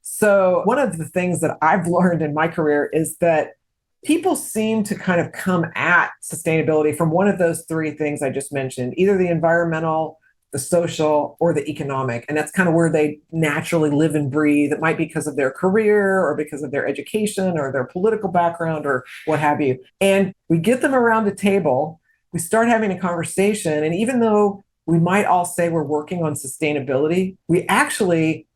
So one of the things that I've learned in my career is that people seem to kind of come at sustainability from one of those three things I just mentioned, either the environmental, the social, or the economic. And that's kind of where they naturally live and breathe. It might be because of their career or because of their education or their political background or what have you. And we get them around the table, we start having a conversation. And even though we might all say we're working on sustainability, we actually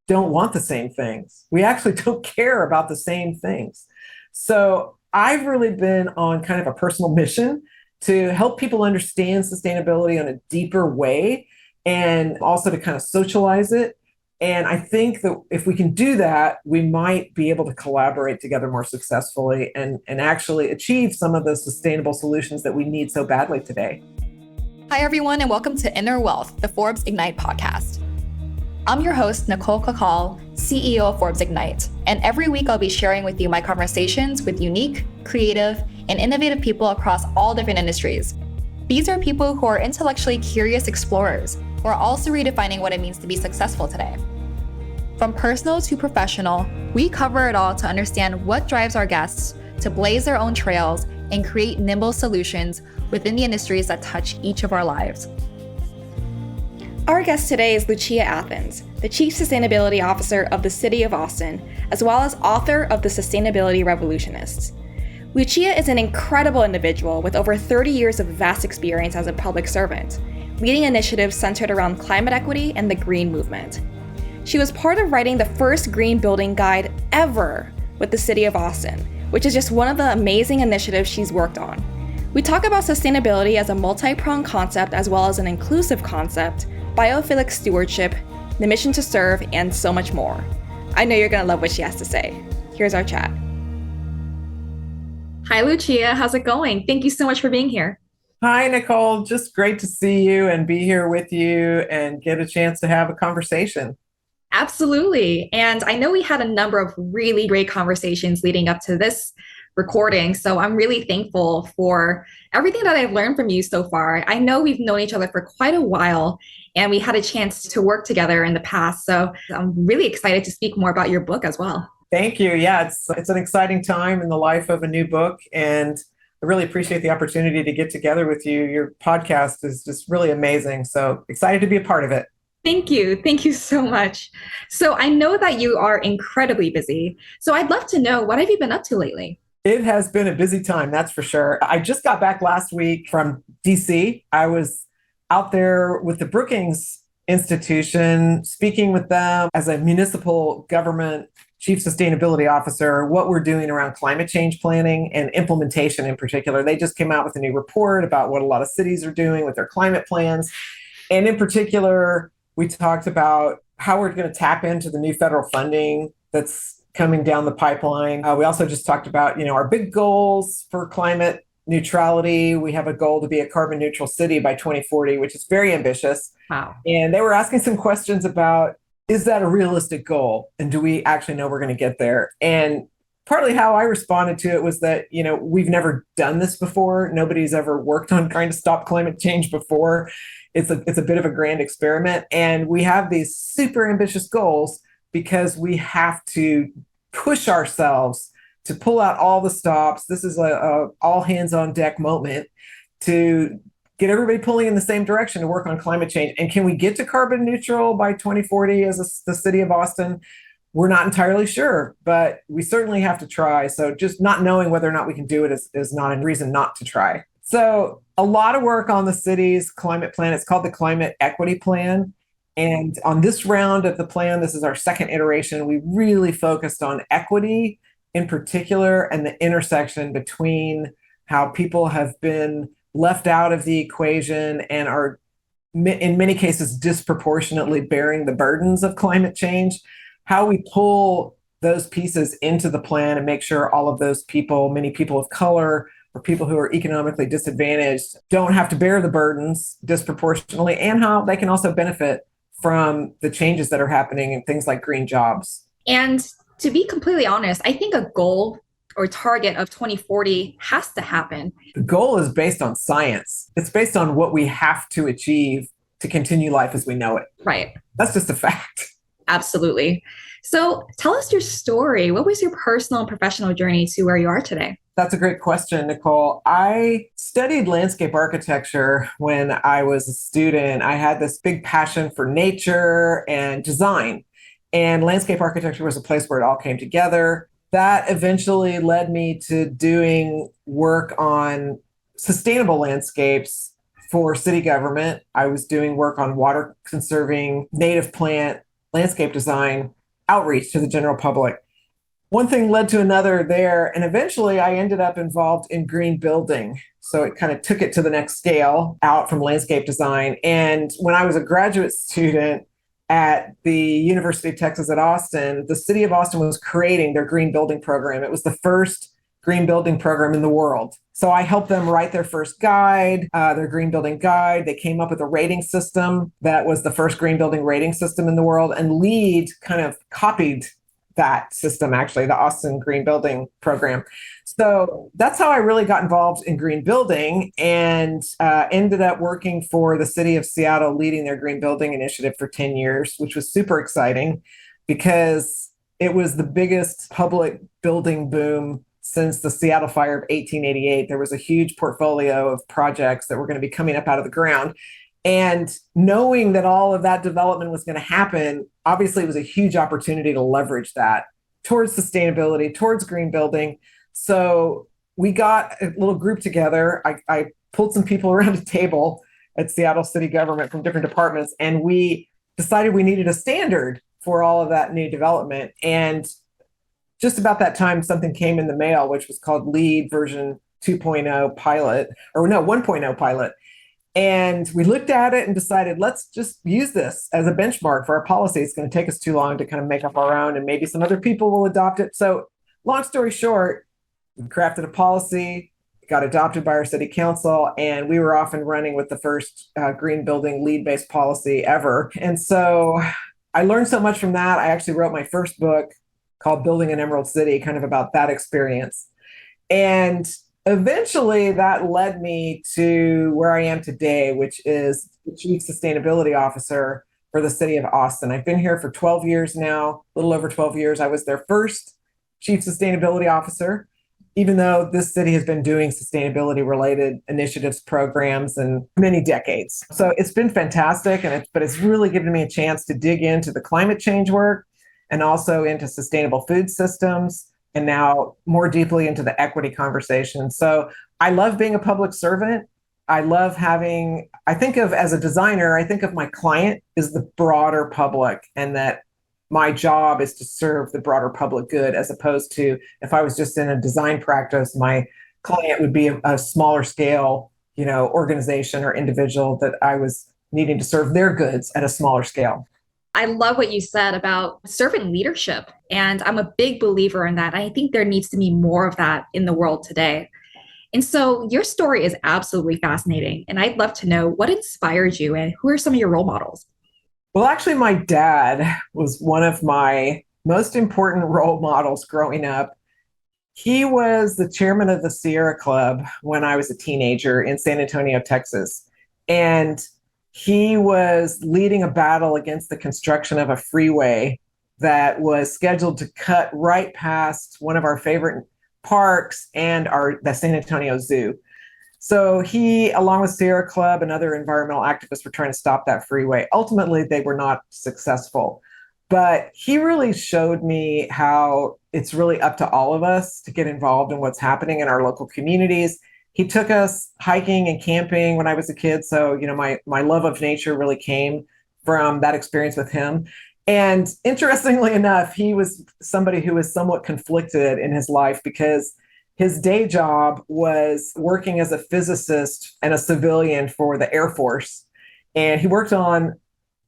don't want the same things. We actually don't care about the same things. So I've really been on kind of a personal mission to help people understand sustainability in a deeper way and also to kind of socialize it. And I think that if we can do that, we might be able to collaborate together more successfully and actually achieve some of the sustainable solutions that we need so badly today. Hi, everyone, and welcome to Inner Wealth, the Forbes Ignite podcast. I'm your host, Nicole Cacal, CEO of Forbes Ignite, and every week I'll be sharing with you my conversations with unique, creative, and innovative people across all different industries. These are people who are intellectually curious explorers who are also redefining what it means to be successful today. From personal to professional, we cover it all to understand what drives our guests to blaze their own trails and create nimble solutions within the industries that touch each of our lives. Our guest today is Lucia Athens, the Chief Sustainability Officer of the City of Austin, as well as author of the Sustainability Revolutionists. Lucia is an incredible individual with over 30 years of vast experience as a public servant, leading initiatives centered around climate equity and the green movement. She was part of writing the first green building guide ever with the City of Austin, which is just one of the amazing initiatives she's worked on. We talk about sustainability as a multi-pronged concept as well as an inclusive concept, Biophilic Stewardship, the mission to serve, and so much more. I know you're going to love what she has to say. Here's our chat. Hi, Lucia. How's it going? Thank you so much for being here. Hi, Nicole. Just great to see you and be here with you and get a chance to have a conversation. Absolutely. And I know we had a number of really great conversations leading up to this recording. So I'm really thankful for everything that I've learned from you so far. I know we've known each other for quite a while and we had a chance to work together in the past. So I'm really excited to speak more about your book as well. Thank you. Yeah, it's an exciting time in the life of a new book. And I really appreciate the opportunity to get together with you. Your podcast is just really amazing. So excited to be a part of it. Thank you. Thank you so much. So I know that you are incredibly busy. So I'd love to know, what have you been up to lately? It has been a busy time, that's for sure. I just got back last week from DC. I was out there with the Brookings Institution, speaking with them as a municipal government chief sustainability officer, what we're doing around climate change planning and implementation in particular. They just came out with a new report about what a lot of cities are doing with their climate plans. And in particular, we talked about how we're going to tap into the new federal funding that's coming down the pipeline. We also just talked about, our big goals for climate neutrality. We have a goal to be a carbon neutral city by 2040, which is very ambitious. Wow. And they were asking some questions about, is that a realistic goal? And do we actually know we're going to get there? And partly how I responded to it was that, we've never done this before. Nobody's ever worked on trying to stop climate change before. It's a bit of a grand experiment. And we have these super ambitious goals because we have to push ourselves to pull out all the stops. This is a all hands on deck moment to get everybody pulling in the same direction to work on climate change. And can we get to carbon neutral by 2040 as the city of Austin? We're not entirely sure, but we certainly have to try. So just not knowing whether or not we can do it is not a reason not to try. So a lot of work on the city's climate plan. It's called the Climate Equity Plan. And on this round of the plan, this is our second iteration, we really focused on equity in particular and the intersection between how people have been left out of the equation and are, in many cases, disproportionately bearing the burdens of climate change, how we pull those pieces into the plan and make sure all of those people, many people of color, or people who are economically disadvantaged, don't have to bear the burdens disproportionately, and how they can also benefit from the changes that are happening in things like green jobs. And to be completely honest, I think a goal or target of 2040 has to happen. The goal is based on science. It's based on what we have to achieve to continue life as we know it. Right. That's just a fact. Absolutely. So tell us your story. What was your personal and professional journey to where you are today? That's a great question, Nicole. I studied landscape architecture when I was a student. I had this big passion for nature and design, and landscape architecture was a place where it all came together. That eventually led me to doing work on sustainable landscapes for city government. I was doing work on water conserving, native plant, landscape design, outreach to the general public. One thing led to another there. And eventually I ended up involved in green building. So it kind of took it to the next scale out from landscape design. And when I was a graduate student at the University of Texas at Austin, the city of Austin was creating their green building program. It was the first green building program in the world. So I helped them write their first guide, their green building guide. They came up with a rating system that was the first green building rating system in the world. And LEED kind of copied that system, actually, the Austin Green Building Program. So that's how I really got involved in green building and ended up working for the city of Seattle, leading their green building initiative for 10 years, which was super exciting because it was the biggest public building boom since the Seattle fire of 1888. There was a huge portfolio of projects that were going to be coming up out of the ground. And knowing that all of that development was going to happen, obviously it was a huge opportunity to leverage that towards sustainability, towards green building. So we got a little group together. I pulled some people around a table at Seattle city government from different departments, and we decided we needed a standard for all of that new development. And just about that time, something came in the mail, which was called LEED version 2.0 pilot, or no, 1.0 pilot. And we looked at it and decided, let's just use this as a benchmark for our policy. It's going to take us too long to kind of make up our own, and maybe some other people will adopt it. So long story short, we crafted a policy, got adopted by our city council, and we were off and running with the first green building LEED-based policy ever. And so I learned so much from that. I actually wrote my first book called Building an Emerald City, kind of about that experience. And eventually, that led me to where I am today, which is the Chief Sustainability Officer for the city of Austin. I've been here for 12 years now, a little over 12 years. I was their first Chief Sustainability Officer, even though this city has been doing sustainability-related initiatives, programs, in many decades. So it's been fantastic, but it's really given me a chance to dig into the climate change work and also into sustainable food systems, and now more deeply into the equity conversation. So I love being a public servant. I love as a designer, I think of my client as the broader public, and that my job is to serve the broader public good, as opposed to if I was just in a design practice, my client would be a smaller scale, organization or individual that I was needing to serve their goods at a smaller scale. I love what you said about servant leadership. And I'm a big believer in that. I think there needs to be more of that in the world today. And so your story is absolutely fascinating. And I'd love to know what inspired you and who are some of your role models? Well, actually, my dad was one of my most important role models growing up. He was the chairman of the Sierra Club when I was a teenager in San Antonio, Texas. And he was leading a battle against the construction of a freeway that was scheduled to cut right past one of our favorite parks and the San Antonio Zoo. So he, along with Sierra Club and other environmental activists, were trying to stop that freeway. Ultimately, they were not successful. But he really showed me how it's really up to all of us to get involved in what's happening in our local communities. He took us hiking and camping when I was a kid. So, my love of nature really came from that experience with him. And interestingly enough, he was somebody who was somewhat conflicted in his life because his day job was working as a physicist and a civilian for the Air Force. And he worked on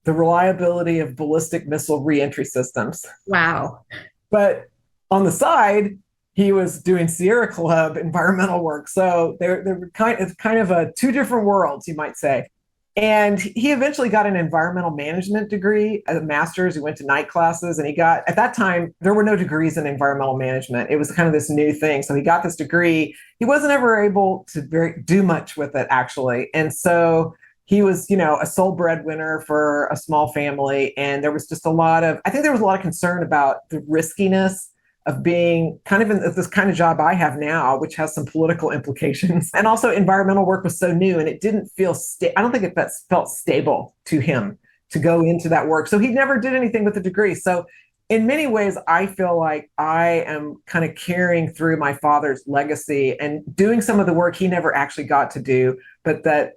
the reliability of ballistic missile reentry systems. Wow. But on the side, he was doing Sierra Club environmental work. So they're kind of two different worlds, you might say. And he eventually got an environmental management degree as a master's. He went to night classes, and at that time, there were no degrees in environmental management. It was kind of this new thing. So he got this degree. He wasn't ever able to do much with it, actually. And so he was, a sole breadwinner for a small family. And there was just I think there was a lot of concern about the riskiness of being kind of in this kind of job I have now, which has some political implications. And also environmental work was so new and it didn't feel, I don't think it felt stable to him to go into that work. So he never did anything with a degree. So in many ways, I feel like I am kind of carrying through my father's legacy and doing some of the work he never actually got to do, but that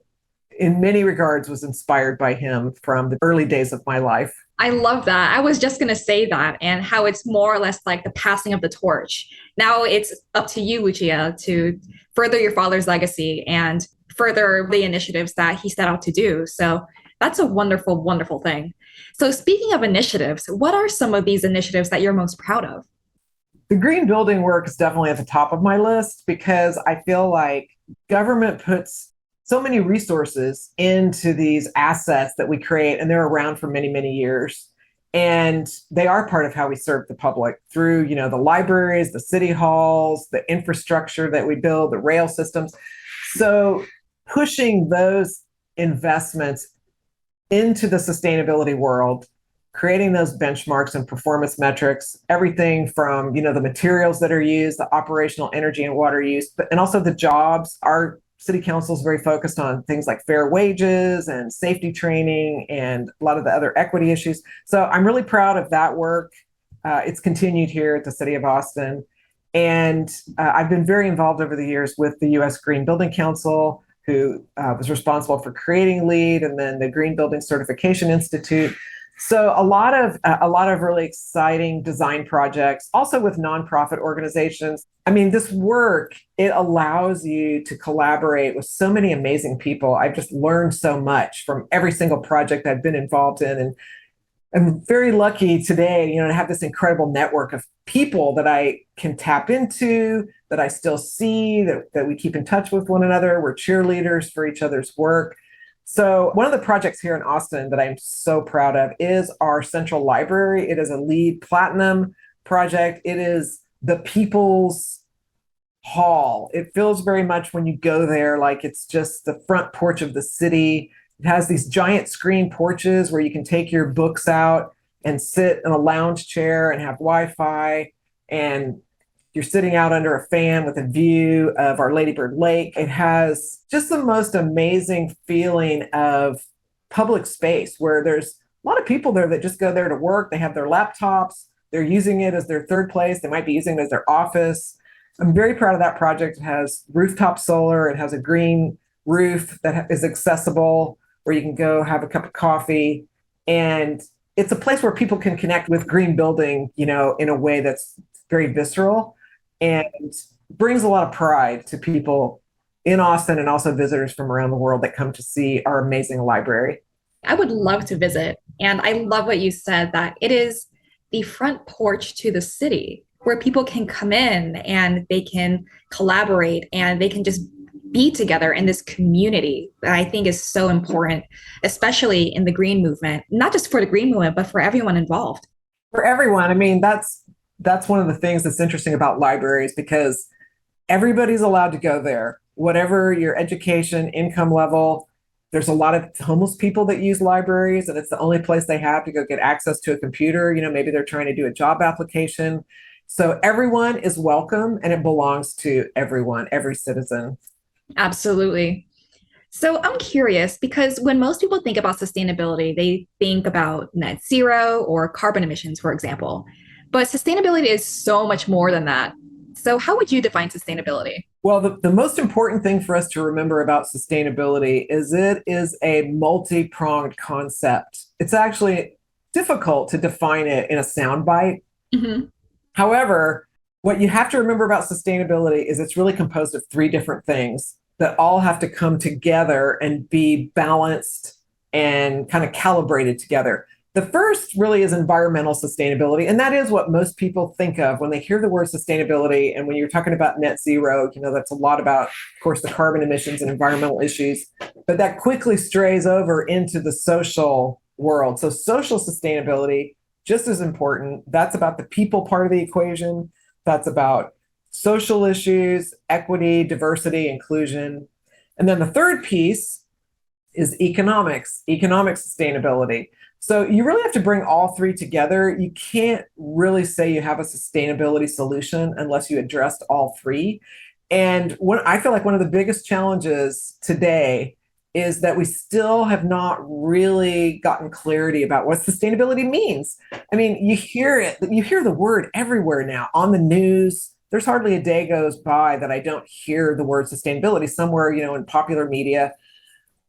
in many regards was inspired by him from the early days of my life. I love that. I was just going to say that, and how it's more or less like the passing of the torch. Now it's up to you, Lucia, to further your father's legacy and further the initiatives that he set out to do. So that's a wonderful, wonderful thing. So speaking of initiatives, what are some of these initiatives that you're most proud of? The green building work is definitely at the top of my list because I feel like government puts so many resources into these assets that we create, and they're around for many, many years. And they are part of how we serve the public through, the libraries, the city halls, the infrastructure that we build, the rail systems. So pushing those investments into the sustainability world, creating those benchmarks and performance metrics, everything from, the materials that are used, the operational energy and water use, and also the jobs. Our city council is very focused on things like fair wages and safety training and a lot of the other equity issues. So I'm really proud of that work. It's continued here at the city of Austin. And I've been very involved over the years with the U.S. Green Building Council, who was responsible for creating LEED, and then the Green Building Certification Institute. So a lot of really exciting design projects, also with nonprofit organizations. I mean, this work, it allows you to collaborate with so many amazing people. I've just learned so much from every single project I've been involved in. And I'm very lucky today, to have this incredible network of people that I can tap into, that I still see, that we keep in touch with one another. We're cheerleaders for each other's work. So one of the projects here in Austin that I'm so proud of is our central library. It is a LEED Platinum project. It is the people's hall. It feels very much when you go there like it's just the front porch of the city. It has these giant screen porches where you can take your books out and sit in a lounge chair and have Wi-Fi, and you're sitting out under a fan with a view of our Lady Bird Lake. It has just the most amazing feeling of public space where there's a lot of people there that just go there to work. They have their laptops. They're using it as their third place. They might be using it as their office. I'm very proud of that project. It has rooftop solar. It has a green roof that is accessible where you can go have a cup of coffee. And it's a place where people can connect with green building, in a way that's very visceral and brings a lot of pride to people in Austin and also visitors from around the world that come to see our amazing library. I would love to visit. And I love what you said, that it is the front porch to the city where people can come in and they can collaborate and they can just be together in this community that I think is so important, especially in the green movement, not just for the green movement, but for everyone involved. For everyone. I mean, that's one of the things that's interesting about libraries, because everybody's allowed to go there, whatever your education, income level. There's a lot of homeless people that use libraries, and it's the only place they have to go get access to a computer. Maybe they're trying to do a job application. So everyone is welcome, and it belongs to everyone, every citizen. Absolutely. So I'm curious, because when most people think about sustainability, they think about net zero or carbon emissions, for example. But sustainability is so much more than that. So how would you define sustainability? Well, the most important thing for us to remember about sustainability is it is a multi-pronged concept. It's actually difficult to define it in a soundbite. Mm-hmm. However, what you have to remember about sustainability is it's really composed of three different things that all have to come together and be balanced and kind of calibrated together. The first really is environmental sustainability, and that is what most people think of when they hear the word sustainability. And when you're talking about net zero, that's a lot about, of course, the carbon emissions and environmental issues, but that quickly strays over into the social world. So social sustainability, just as important. That's about the people part of the equation. That's about social issues, equity, diversity, inclusion. And then the third piece is economic sustainability. So you really have to bring all three together. You can't really say you have a sustainability solution unless you addressed all three. And I feel like one of the biggest challenges today is that we still have not really gotten clarity about what sustainability means. I mean, you hear the word everywhere now on the news. There's hardly a day goes by that I don't hear the word sustainability somewhere, in popular media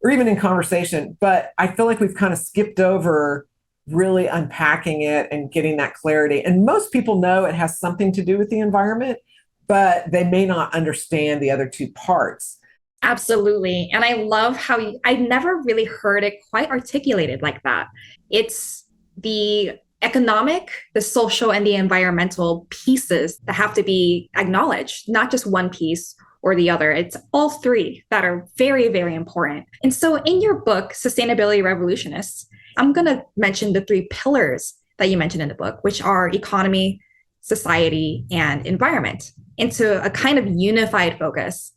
or even in conversation. But I feel like we've kind of skipped over really unpacking it and getting that clarity. And most people know it has something to do with the environment, but they may not understand the other two parts. Absolutely. And I love how I never really heard it quite articulated like that. It's the economic, the social, and the environmental pieces that have to be acknowledged, not just one piece or the other. It's all three that are very, very important. And so in your book, Sustainability Revolutionists, I'm going to mention the three pillars that you mentioned in the book, which are economy, society, and environment, into a kind of unified focus.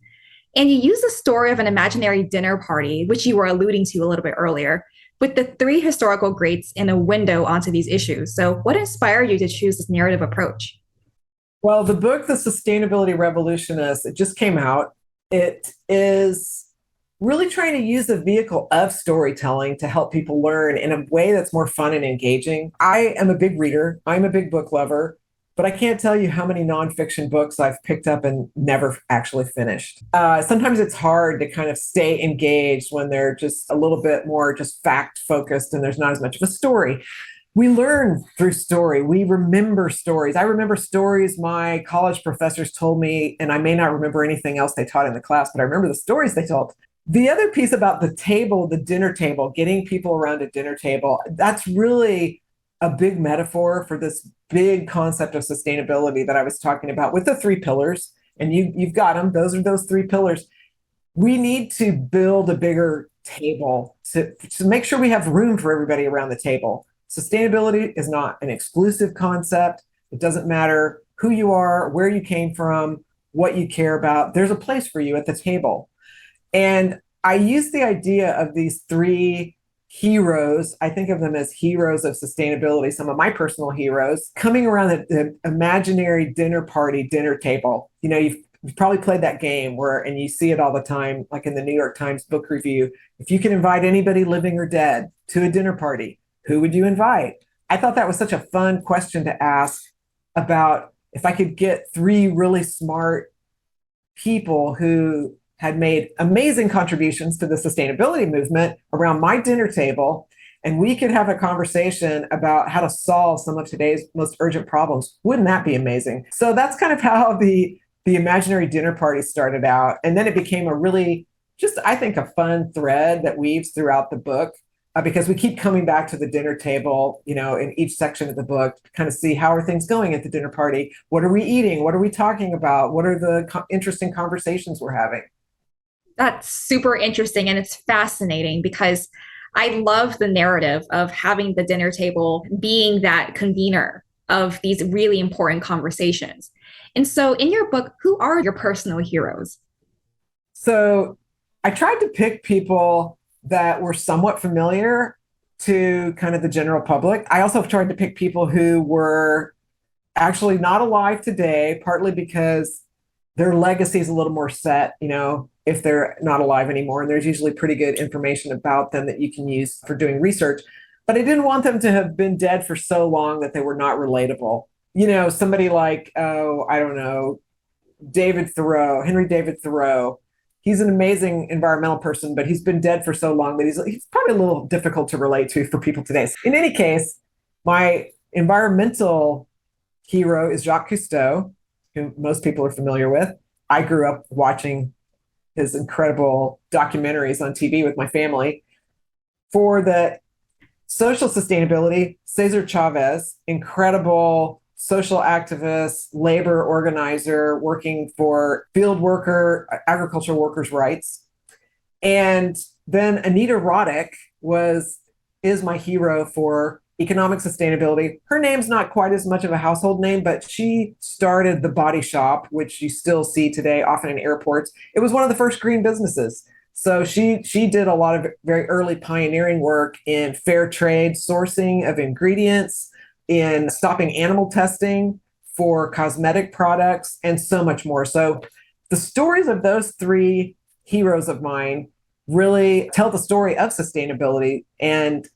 And you use the story of an imaginary dinner party, which you were alluding to a little bit earlier, with the three historical greats in a window onto these issues. So what inspired you to choose this narrative approach? Well, the book, The Sustainability Revolutionists, it just came out. It is really trying to use the vehicle of storytelling to help people learn in a way that's more fun and engaging. I am a big reader. I'm a big book lover. But I can't tell you how many nonfiction books I've picked up and never actually finished. Sometimes it's hard to kind of stay engaged when they're just a little bit more just fact focused and there's not as much of a story. We learn through story. We remember stories. I remember stories my college professors told me, and I may not remember anything else they taught in the class, but I remember the stories they told. The other piece about the table, the dinner table, getting people around a dinner table, that's really a big metaphor for this big concept of sustainability that I was talking about with the three pillars. And you've got them. Those are those three pillars. We need to build a bigger table to make sure we have room for everybody around the table. Sustainability is not an exclusive concept. It doesn't matter who you are, where you came from, what you care about. There's a place for you at the table. And I use the idea of these three heroes. I think of them as heroes of sustainability, some of my personal heroes, coming around the imaginary dinner table. You've probably played that game and you see it all the time, like in the New York Times book review. If you could invite anybody living or dead to a dinner party, who would you invite? I thought that was such a fun question to ask about if I could get three really smart people who had made amazing contributions to the sustainability movement around my dinner table, and we could have a conversation about how to solve some of today's most urgent problems. Wouldn't that be amazing? So that's kind of how the imaginary dinner party started out. And then it became a really, just, I think, a fun thread that weaves throughout the book, because we keep coming back to the dinner table, in each section of the book, to kind of see how are things going at the dinner party? What are we eating? What are we talking about? What are the interesting conversations we're having? That's super interesting. And it's fascinating because I love the narrative of having the dinner table being that convener of these really important conversations. And so in your book, who are your personal heroes? So I tried to pick people that were somewhat familiar to kind of the general public. I also tried to pick people who were actually not alive today, partly because their legacy is a little more set, if they're not alive anymore. And there's usually pretty good information about them that you can use for doing research. But I didn't want them to have been dead for so long that they were not relatable. Somebody like, I don't know, Henry David Thoreau. He's an amazing environmental person, but he's been dead for so long that he's probably a little difficult to relate to for people today. In any case, my environmental hero is Jacques Cousteau, who most people are familiar with. I grew up watching his incredible documentaries on TV with my family. For the social sustainability, Cesar Chavez, incredible social activist, labor organizer, working for agricultural workers' rights. And then Anita Roddick is my hero for economic sustainability. Her name's not quite as much of a household name, but she started the Body Shop, which you still see today often in airports. It was one of the first green businesses. So she did a lot of very early pioneering work in fair trade sourcing of ingredients, in stopping animal testing for cosmetic products, and so much more. So the stories of those three heroes of mine really tell the story of sustainability. And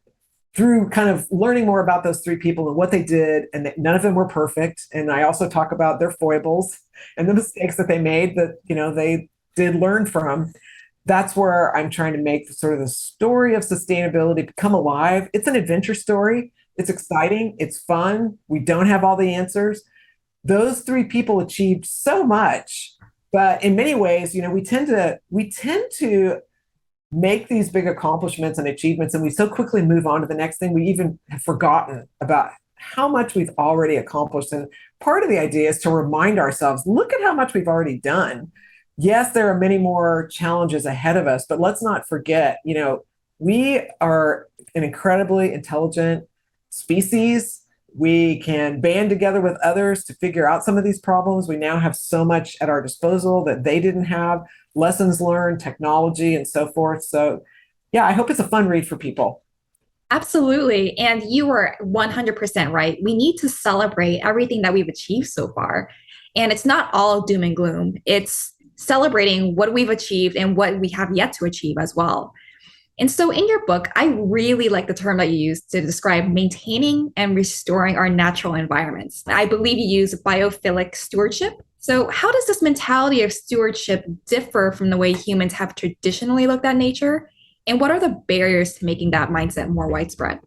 through kind of learning more about those three people and what they did, and that none of them were perfect. And I also talk about their foibles and the mistakes that they made that, they did learn from. That's where I'm trying to make sort of the story of sustainability become alive. It's an adventure story. It's exciting. It's fun. We don't have all the answers. Those three people achieved so much, but in many ways, we tend to make these big accomplishments and achievements, and we so quickly move on to the next thing. We even have forgotten about how much we've already accomplished. And part of the idea is to remind ourselves, look at how much we've already done. Yes, there are many more challenges ahead of us, but let's not forget, we are an incredibly intelligent species. We can band together with others to figure out some of these problems. We now have so much at our disposal that they didn't have, lessons learned, technology, and so forth. So, yeah, I hope it's a fun read for people. Absolutely. And you were 100% right. We need to celebrate everything that we've achieved so far. And it's not all doom and gloom. It's celebrating what we've achieved and what we have yet to achieve as well. And so in your book, I really like the term that you use to describe maintaining and restoring our natural environments. I believe you use biophilic stewardship. So how does this mentality of stewardship differ from the way humans have traditionally looked at nature? And what are the barriers to making that mindset more widespread?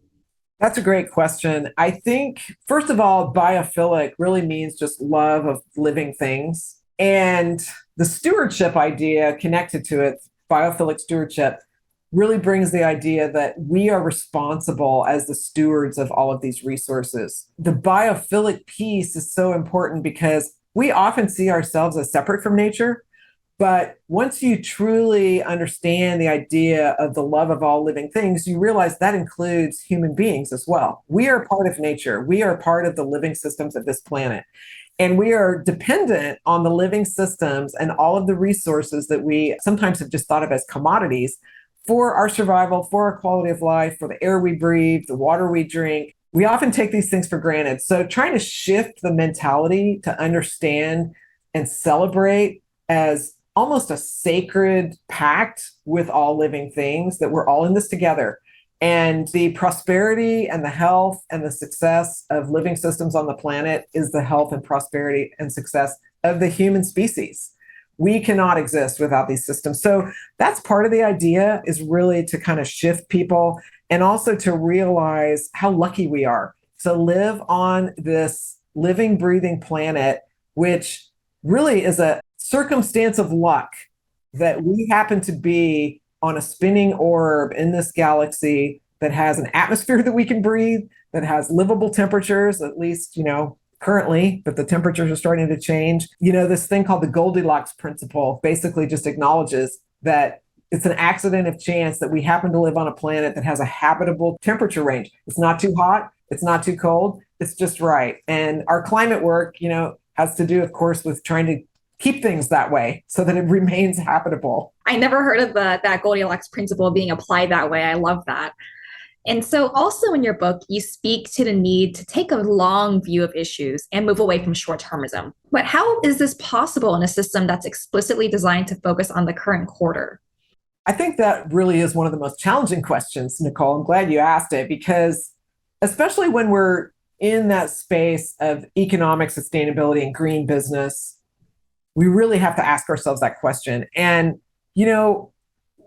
That's a great question. I think, first of all, biophilic really means just love of living things. And the stewardship idea connected to it, biophilic stewardship, really brings the idea that we are responsible as the stewards of all of these resources. The biophilic piece is so important because we often see ourselves as separate from nature. But once you truly understand the idea of the love of all living things, you realize that includes human beings as well. We are part of nature. We are part of the living systems of this planet. And we are dependent on the living systems and all of the resources that we sometimes have just thought of as commodities for our survival, for our quality of life, for the air we breathe, the water we drink. We often take these things for granted. So trying to shift the mentality to understand and celebrate as almost a sacred pact with all living things, that we're all in this together. And the prosperity and the health and the success of living systems on the planet is the health and prosperity and success of the human species. We cannot exist without these systems. So that's part of the idea, is really to kind of shift people and also to realize how lucky we are to live on this living, breathing planet, which really is a circumstance of luck that we happen to be on a spinning orb in this galaxy that has an atmosphere that we can breathe, that has livable temperatures, at least, currently, but the temperatures are starting to change. This thing called the Goldilocks principle basically just acknowledges that it's an accident of chance that we happen to live on a planet that has a habitable temperature range. It's not too hot. It's not too cold. It's just right. And our climate work, has to do, of course, with trying to keep things that way so that it remains habitable. I never heard of that Goldilocks principle being applied that way. I love that. And so also in your book, you speak to the need to take a long view of issues and move away from short-termism. But how is this possible in a system that's explicitly designed to focus on the current quarter? I think that really is one of the most challenging questions, Nicole. I'm glad you asked it, because especially when we're in that space of economic sustainability and green business, we really have to ask ourselves that question. And,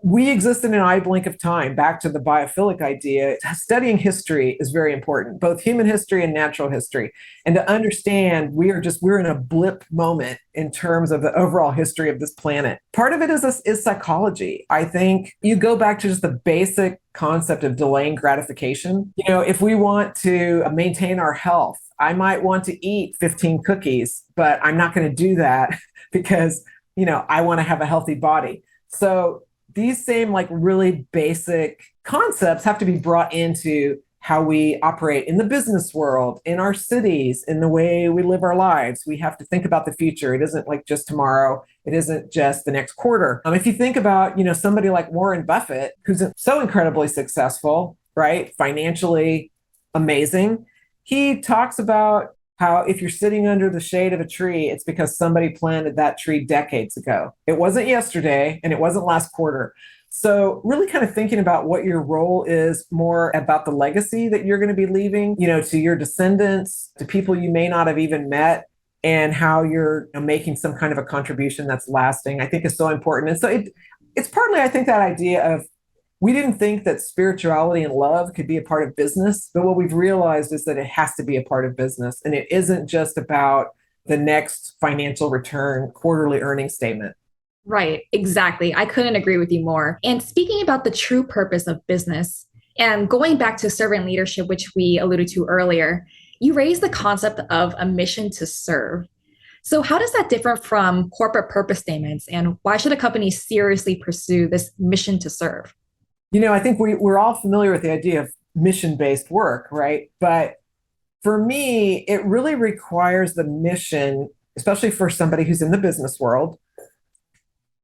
we exist in an eye blink of time. Back to the biophilic idea, studying history is very important, both human history and natural history. And to understand we're in a blip moment in terms of the overall history of this planet. Part of it is psychology. I think you go back to just the basic concept of delaying gratification. If we want to maintain our health, I might want to eat 15 cookies, but I'm not going to do that because, I want to have a healthy body. So these same really basic concepts have to be brought into how we operate in the business world, in our cities, in the way we live our lives. We have to think about the future. It isn't like just tomorrow. It isn't just the next quarter. If you think about, somebody like Warren Buffett, who's so incredibly successful, right? Financially amazing. He talks about how if you're sitting under the shade of a tree, it's because somebody planted that tree decades ago. It wasn't yesterday and it wasn't last quarter. So really kind of thinking about what your role is, more about the legacy that you're going to be leaving, to your descendants, to people you may not have even met, and how you're making some kind of a contribution that's lasting, I think is so important. And so it's partly, I think, that idea of, we didn't think that spirituality and love could be a part of business, but what we've realized is that it has to be a part of business. And it isn't just about the next financial return, quarterly earnings statement. Right, exactly. I couldn't agree with you more. And speaking about the true purpose of business and going back to servant leadership, which we alluded to earlier, you raised the concept of a mission to serve. So how does that differ from corporate purpose statements, and why should a company seriously pursue this mission to serve? I think we're all familiar with the idea of mission-based work, right? But for me, it really requires the mission, especially for somebody who's in the business world,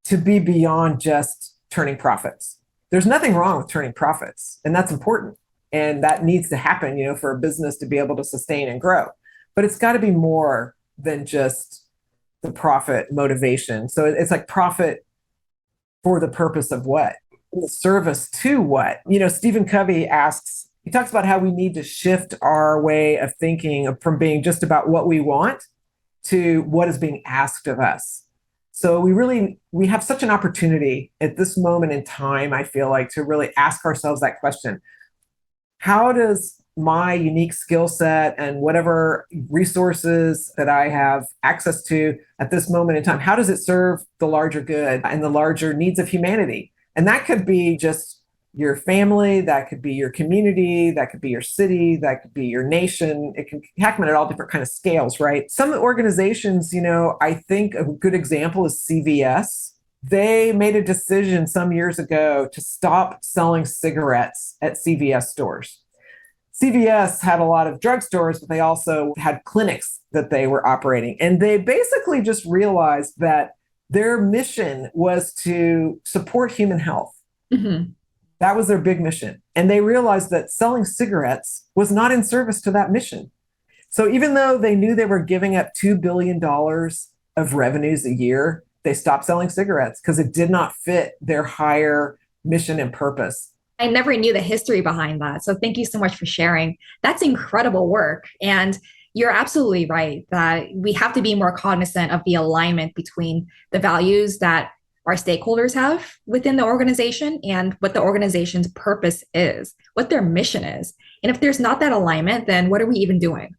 to be beyond just turning profits. There's nothing wrong with turning profits, and that's important. And that needs to happen, for a business to be able to sustain and grow. But it's got to be more than just the profit motivation. So it's like profit for the purpose of what? Service to what? Stephen Covey he talks about how we need to shift our way of thinking from being just about what we want to what is being asked of us. So we have such an opportunity at this moment in time, I feel like, to really ask ourselves that question. How does my unique skill set and whatever resources that I have access to at this moment in time, how does it serve the larger good and the larger needs of humanity? And that could be just your family, that could be your community, that could be your city, that could be your nation. It can happen at all different kind of scales, right? Some organizations, I think a good example is CVS. They made a decision some years ago to stop selling cigarettes at CVS stores. CVS had a lot of drugstores, but they also had clinics that they were operating. And they basically just realized that their mission was to support human health. Mm-hmm. That was their big mission. And they realized that selling cigarettes was not in service to that mission. So even though they knew they were giving up $2 billion of revenues a year, they stopped selling cigarettes because it did not fit their higher mission and purpose. I never knew the history behind that. So thank you so much for sharing. That's incredible work. And you're absolutely right that we have to be more cognizant of the alignment between the values that our stakeholders have within the organization and what the organization's purpose is, what their mission is. And if there's not that alignment, then what are we even doing?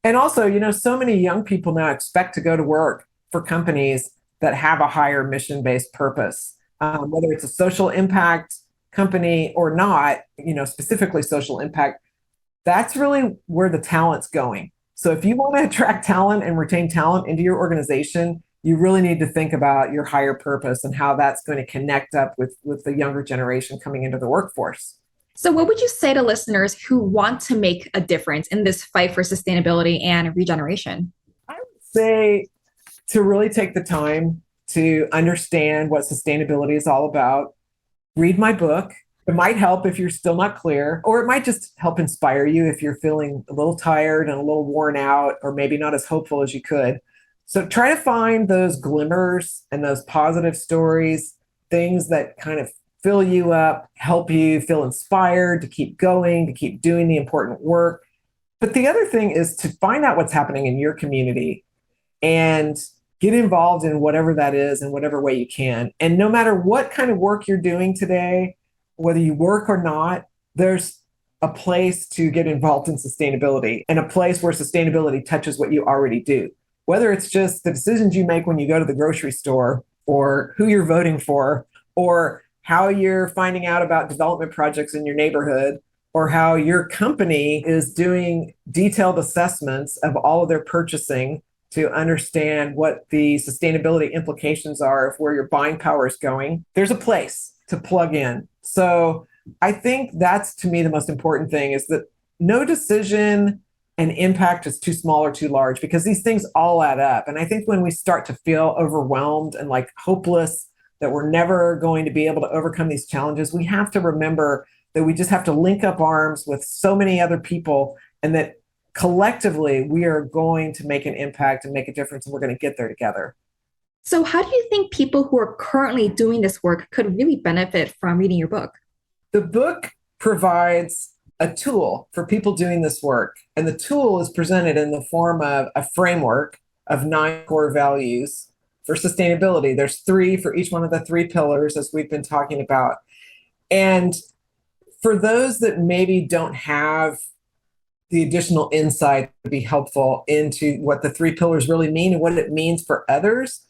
And also, so many young people now expect to go to work for companies that have a higher mission-based purpose, whether it's a social impact company or not, specifically social impact. That's really where the talent's going. So if you want to attract talent and retain talent into your organization, you really need to think about your higher purpose and how that's going to connect up with the younger generation coming into the workforce. So what would you say to listeners who want to make a difference in this fight for sustainability and regeneration? I would say to really take the time to understand what sustainability is all about. Read my book. It might help if you're still not clear, or it might just help inspire you if you're feeling a little tired and a little worn out, or maybe not as hopeful as you could. So try to find those glimmers and those positive stories, things that kind of fill you up, help you feel inspired to keep going, to keep doing the important work. But the other thing is to find out what's happening in your community and get involved in whatever that is in whatever way you can. And no matter what kind of work you're doing today, whether you work or not, there's a place to get involved in sustainability and a place where sustainability touches what you already do. Whether it's just the decisions you make when you go to the grocery store, or who you're voting for, or how you're finding out about development projects in your neighborhood, or how your company is doing detailed assessments of all of their purchasing to understand what the sustainability implications are of where your buying power is going. There's a place to plug in. So I think that's, to me, the most important thing is that no decision and impact is too small or too large, because these things all add up. And I think when we start to feel overwhelmed and like hopeless that we're never going to be able to overcome these challenges, we have to remember that we just have to link up arms with so many other people, and that collectively we are going to make an impact and make a difference, and we're going to get there together. So, how do you think people who are currently doing this work could really benefit from reading your book? The book provides a tool for people doing this work, and the tool is presented in the form of a framework of 9 core values for sustainability. There's 3 for each one of the 3 pillars, as we've been talking about. And for those that maybe don't have the additional insight to be helpful into what the 3 pillars really mean and what it means for others,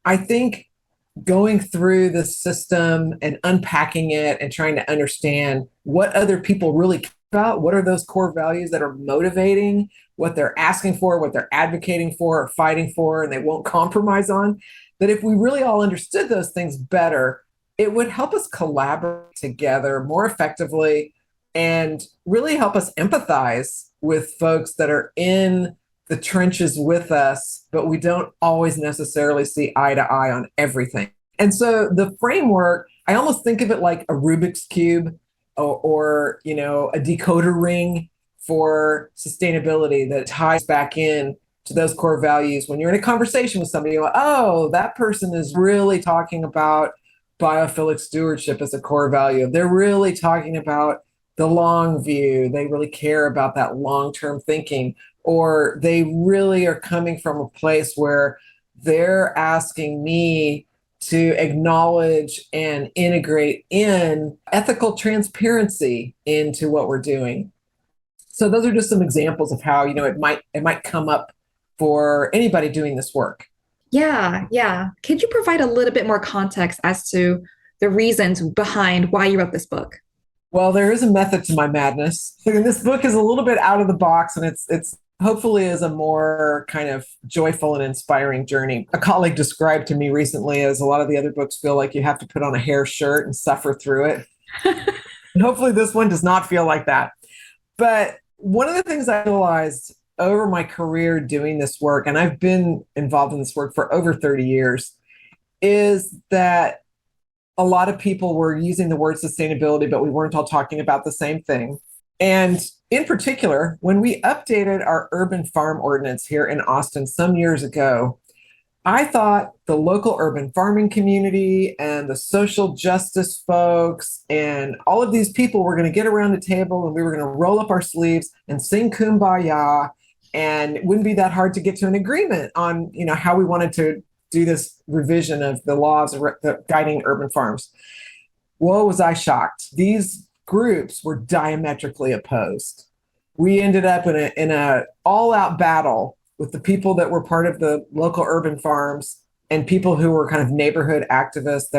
I think going through the system and unpacking it and trying to understand what other people really care about, what are those core values that are motivating, what they're asking for, what they're advocating for or fighting for, and they won't compromise on, that if we really all understood those things better, it would help us collaborate together more effectively and really help us empathize with folks that are in the trenches with us, but we don't always necessarily see eye to eye on everything. And so the framework, I almost think of it like a Rubik's Cube or a decoder ring for sustainability that ties back in to those core values. When you're in a conversation with somebody, you're like, oh, that person is really talking about biophilic stewardship as a core value. They're really talking about the long view. They really care about that long-term thinking, or they really are coming from a place where they're asking me to acknowledge and integrate in ethical transparency into what we're doing. So those are just some examples of how, it might come up for anybody doing this work. Yeah. Could you provide a little bit more context as to the reasons behind why you wrote this book? Well, there is a method to my madness. And this book is a little bit out of the box, and it's hopefully is a more kind of joyful and inspiring journey. A colleague described to me recently as a lot of the other books feel like you have to put on a hair shirt and suffer through it. And hopefully this one does not feel like that. But one of the things I realized over my career doing this work, and I've been involved in this work for over 30 years, is that a lot of people were using the word sustainability, but we weren't all talking about the same thing. And in particular, when we updated our urban farm ordinance here in Austin some years ago, I thought the local urban farming community and the social justice folks and all of these people were going to get around the table and we were going to roll up our sleeves and sing Kumbaya. And it wouldn't be that hard to get to an agreement on, how we wanted to do this revision of the laws guiding urban farms. Whoa, was I shocked. These groups were diametrically opposed. We ended up in a all-out battle with the people that were part of the local urban farms and people who were kind of neighborhood activists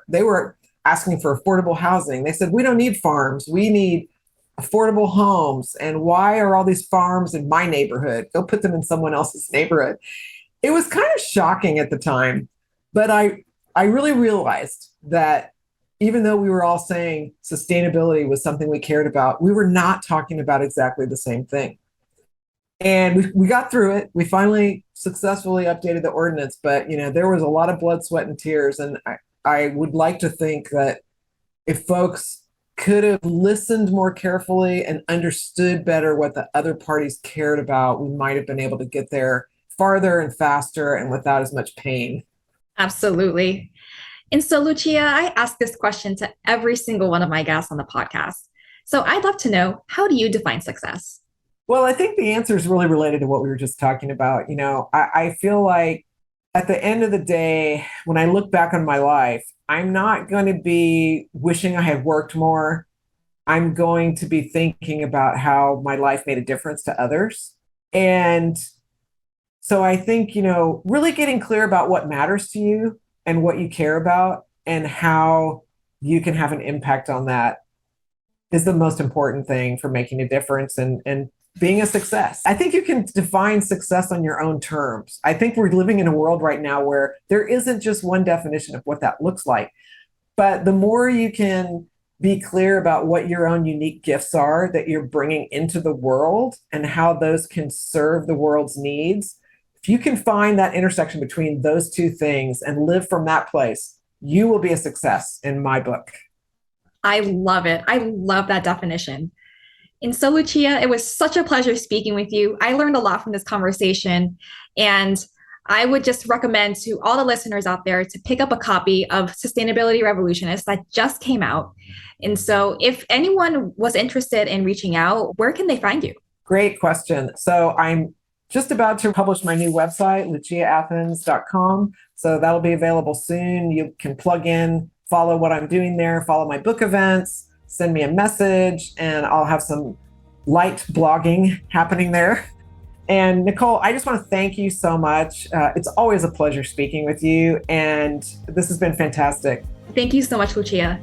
they were asking for affordable housing. They said, we don't need farms, we need affordable homes. And why are all these farms in my neighborhood? Go put them in someone else's neighborhood. It was kind of shocking at the time, but I really realized that even though we were all saying sustainability was something we cared about, we were not talking about exactly the same thing. And we got through it. We finally successfully updated the ordinance, but there was a lot of blood, sweat, and tears. And I would like to think that if folks could have listened more carefully and understood better what the other parties cared about, we might have been able to get there farther and faster and without as much pain. Absolutely. And so, Lucia, I ask this question to every single one of my guests on the podcast. So I'd love to know, how do you define success? Well, I think the answer is really related to what we were just talking about. I feel like at the end of the day, when I look back on my life, I'm not going to be wishing I had worked more. I'm going to be thinking about how my life made a difference to others. And so I think, really getting clear about what matters to you and what you care about and how you can have an impact on that is the most important thing for making a difference and being a success. I think you can define success on your own terms. I think we're living in a world right now where there isn't just one definition of what that looks like. But the more you can be clear about what your own unique gifts are that you're bringing into the world and how those can serve the world's needs. If you can find that intersection between those two things and live from that place, you will be a success in my book. I love it. I love that definition. And so, Lucia, it was such a pleasure speaking with you. I learned a lot from this conversation, and I would just recommend to all the listeners out there to pick up a copy of Sustainability Revolutionists that just came out. And so if anyone was interested in reaching out, where can they find you? Great question. So I'm just about to publish my new website, luciaathens.com. So that'll be available soon. You can plug in, follow what I'm doing there, follow my book events, send me a message, and I'll have some light blogging happening there. And Nicole, I just want to thank you so much. It's always a pleasure speaking with you, and this has been fantastic. Thank you so much, Lucia.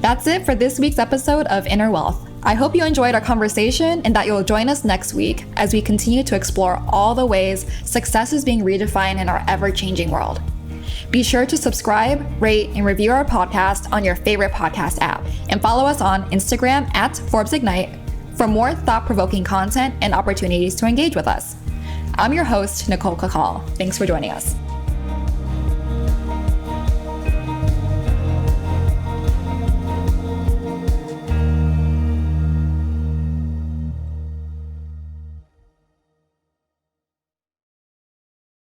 That's it for this week's episode of Inner Wealth. I hope you enjoyed our conversation and that you'll join us next week as we continue to explore all the ways success is being redefined in our ever-changing world. Be sure to subscribe, rate, and review our podcast on your favorite podcast app, and follow us on Instagram at Forbes Ignite for more thought-provoking content and opportunities to engage with us. I'm your host, Nicole Cacal. Thanks for joining us.